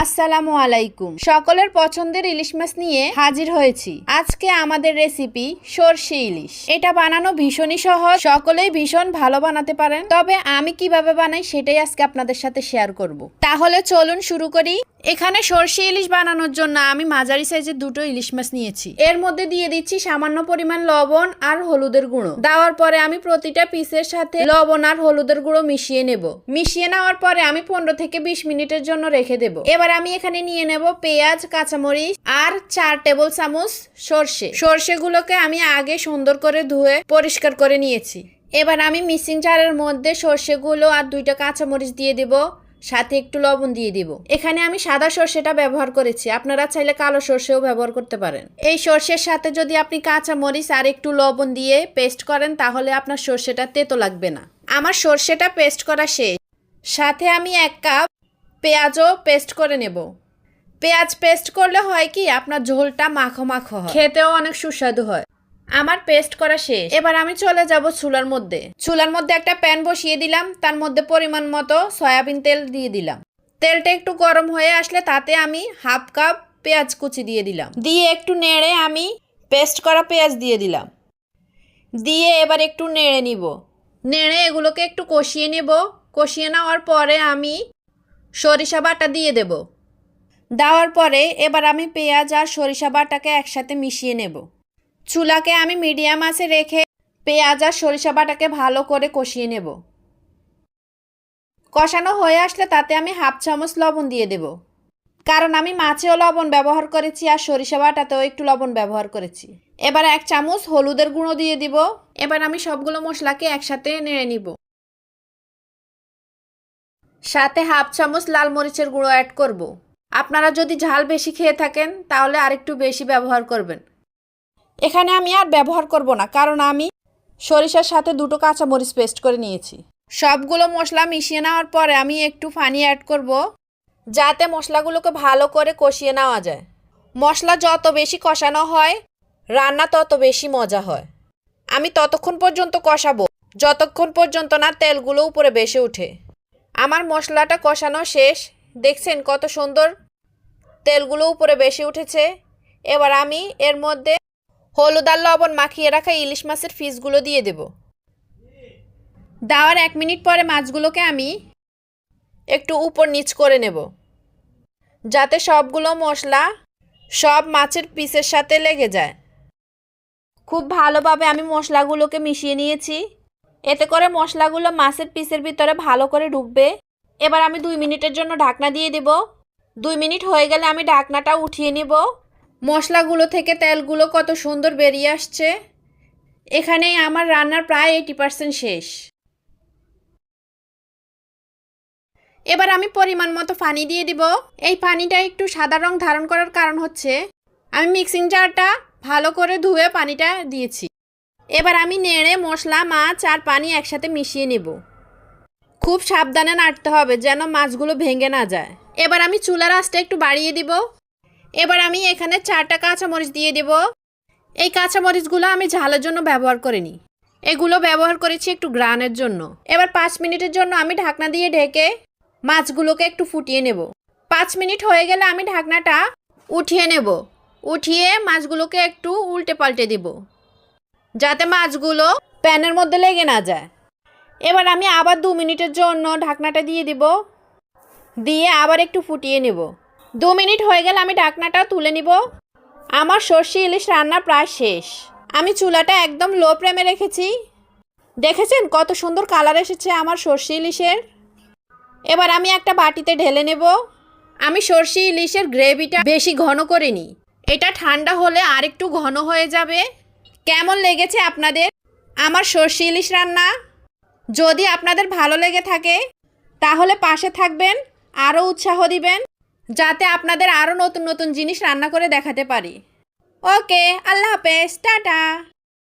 আসসালামু আলাইকুম। সকলের পছন্দের ইলিশ মাছ নিয়ে হাজির হয়েছি। আজকে আমাদের রেসিপি সরষে ইলিশ। এটা বানানো ভীষণই সহজ, সকলেই ভীষণ ভালো বানাতে পারেন। তবে আমি কিভাবে বানাই সেটাই আজকে আপনাদের সাথে শেয়ার করব। তাহলে চলুন শুরু করি। এখানে সরষে ইলিশ বানানোর জন্য আমি মাঝারি সাইজের দুটো ইলিশ মাছ নিয়েছি। এর মধ্যে দিয়ে দিচ্ছি সামান্য পরিমাণ লবণ আর হলুদের গুঁড়ো। দেওয়ার পরে আমি প্রতিটা পিসের সাথে লবণ আর হলুদের গুঁড়ো মিশিয়ে নেব। মিশিয়ে নেওয়ার পরে আমি 15 থেকে 20 মিনিটের জন্য রেখে দেব। এবার আমি এখানে নিয়ে নেব পেঁয়াজ, কাঁচামরিচ আর 4 টেবিল চামচ সরষে। সরষেগুলোকে আমি আগে সুন্দর করে ধুয়ে পরিষ্কার করে নিয়েছি। এবার আমি মিক্সিং জারের মধ্যে সরষেগুলো আর 2টা কাঁচামরিচ দিয়ে দেব, সাথে একটু লবণ দিয়ে দিব। এখানে আমি সাদা সরষেটা ব্যবহার করেছি, আপনারা চাইলে কালো সরষেও ব্যবহার করতে পারেন। এই সরষের সাথে যদি আপনি কাঁচা মরিচ আর একটু লবণ দিয়ে পেস্ট করেন তাহলে আপনার সরষেটা তেতো লাগবে না। আমার সরষেটা পেস্ট করা শেষ। সাথে আমি 1 কাপ পেঁয়াজও পেস্ট করে নেব। পেঁয়াজ পেস্ট করলে হয় কি আপনার ঝোলটা মাখো মাখো হয়, খেতেও অনেক সুস্বাদু হয়। আমার পেস্ট করা শেষ। এবার আমি চলে যাব চুলার মধ্যে। চুলার মধ্যে একটা প্যান বসিয়ে দিলাম, তার মধ্যে পরিমাণ মতো সয়াবিন তেল দিয়ে দিলাম। তেলটা একটু গরম হয়ে আসলে তাতে আমি 1/2 কাপ পেঁয়াজ কুচি দিয়ে দিলাম। দিয়ে একটু নেড়ে আমি পেস্ট করা পেঁয়াজ দিয়ে দিলাম। দিয়ে এবার একটু নেড়ে নিব। নেড়ে এগুলোকে একটু কষিয়ে নেব। কষিয়ে নেওয়ার পরে আমি সরিষা বাটা দিয়ে দেব। দেওয়ার পরে এবার আমি পেঁয়াজ আর সরিষা বাটাকে একসাথে মিশিয়ে নেব। চুলাকে আমি মিডিয়াম আঁচে রেখে পেঁয়াজ আর সরিষা বাটাকে ভালো করে কষিয়ে নেব। কষানো হয়ে আসলে তাতে আমি 1/2 চামচ লবণ দিয়ে দেব, কারণ আমি মাছেও লবণ ব্যবহার করেছি আর সরিষা বাটাতেও একটু লবণ ব্যবহার করেছি। এবার 1 চামচ হলুদের গুঁড়ো দিয়ে দিব। এবার আমি সবগুলো মশলাকে একসাথে নেড়ে নিব। সাথে 1/2 চামচ লাল মরিচের গুঁড়ো অ্যাড করব। আপনারা যদি ঝাল বেশি খেয়ে থাকেন তাহলে আরেকটু বেশি ব্যবহার করবেন। এখানে আমি আর ব্যবহার করব না, কারণ আমি সরিষার সাথে 2টো কাঁচামরিচ পেস্ট করে নিয়েছি। সবগুলো মশলা মিশিয়ে নেওয়ার পরে আমি একটু পানি অ্যাড করব, যাতে মশলাগুলোকে ভালো করে কষিয়ে নেওয়া যায়। মশলা যত বেশি কষানো হয় রান্না তত বেশি মজা হয়। আমি ততক্ষণ পর্যন্ত কষাবো যতক্ষণ পর্যন্ত না তেলগুলো উপরে ভেসে ওঠে। আমার মশলাটা কষানো শেষ। দেখছেন কত সুন্দর তেলগুলো উপরে ভেসে উঠেছে। এবার আমি এর মধ্যে হলুদ আর লবণ মাখিয়ে রাখা ইলিশ মাছের পিসগুলো দিয়ে দেব। দেওয়ার 1 মিনিট পরে মাছগুলোকে আমি একটু উপর নিচ করে নেব, যাতে সবগুলো মশলা সব মাছের পিসের সাথে লেগে যায়। খুব ভালোভাবে আমি মশলাগুলোকে মিশিয়ে নিয়েছি, এতে করে মশলাগুলো মাছের পিসের ভিতরে ভালো করে ঢুকবে। এবার আমি 2 মিনিটের জন্য ঢাকনা দিয়ে দেব। 2 মিনিট হয়ে গেলে আমি ঢাকনাটা উঠিয়ে নেব। মশলাগুলো থেকে তেলগুলো কত সুন্দর বেরিয়ে আসছে। এখানেই আমার রান্নার প্রায় 80% শেষ। এবার আমি পরিমাণ মতো পানি দিয়ে দিব। এই পানিটা একটু সাদা রং ধারণ করার কারণ হচ্ছে আমি মিক্সিং জারটা ভালো করে ধুয়ে পানিটা দিয়েছি। এবার আমি নেড়ে মশলা, মাছ আর পানি একসাথে মিশিয়ে নেব। খুব সাবধানে নাড়তে হবে যেন মাছগুলো ভেঙে না যায়। এবার আমি চুলার আঁচটা একটু বাড়িয়ে দিব। এবার আমি এখানে 4টা কাঁচামরিচ দিয়ে দেব। এই কাঁচামরিচগুলো আমি ঝালের জন্য ব্যবহার করিনি, এগুলো ব্যবহার করেছি একটু গ্রানের জন্য। এবার 5 মিনিটের জন্য আমি ঢাকনা দিয়ে ঢেকে মাছগুলোকে একটু ফুটিয়ে নেব। 5 মিনিট হয়ে গেলে আমি ঢাকনাটা উঠিয়ে নেব। উঠিয়ে মাছগুলোকে একটু উল্টে পাল্টে দিব, যাতে মাছগুলো প্যানের মধ্যে লেগে না যায়। এবার আমি আবার 2 মিনিটের জন্য ঢাকনাটা দিয়ে দিব। দিয়ে আবার একটু ফুটিয়ে নেব। 2 মিনিট হয়ে গেলে আমি ঢাকনাটা তুলে নিব। আমার সরষে ইলিশ রান্না প্রায় শেষ। আমি চুলাটা একদম লো ফ্লেমে রেখেছি। দেখেছেন কত সুন্দর কালার এসেছে আমার সরষে ইলিশের। এবার আমি একটা বাটিতে ঢেলে নেব। আমি সরষে ইলিশের গ্রেভিটা বেশি ঘন করিনি, এটা ঠান্ডা হলে আরেকটু ঘন হয়ে যাবে। কেমন লেগেছে আপনাদের আমার সরষে ইলিশ রান্না? যদি আপনাদের ভালো লেগে থাকে তাহলে পাশে থাকবেন, আরও উৎসাহ দিবেন, যাতে আপনাদের আরও নতুন নতুন জিনিস রান্না করে দেখাতে পারি। ওকে, আল্লাহ হাফেজ, টাটা।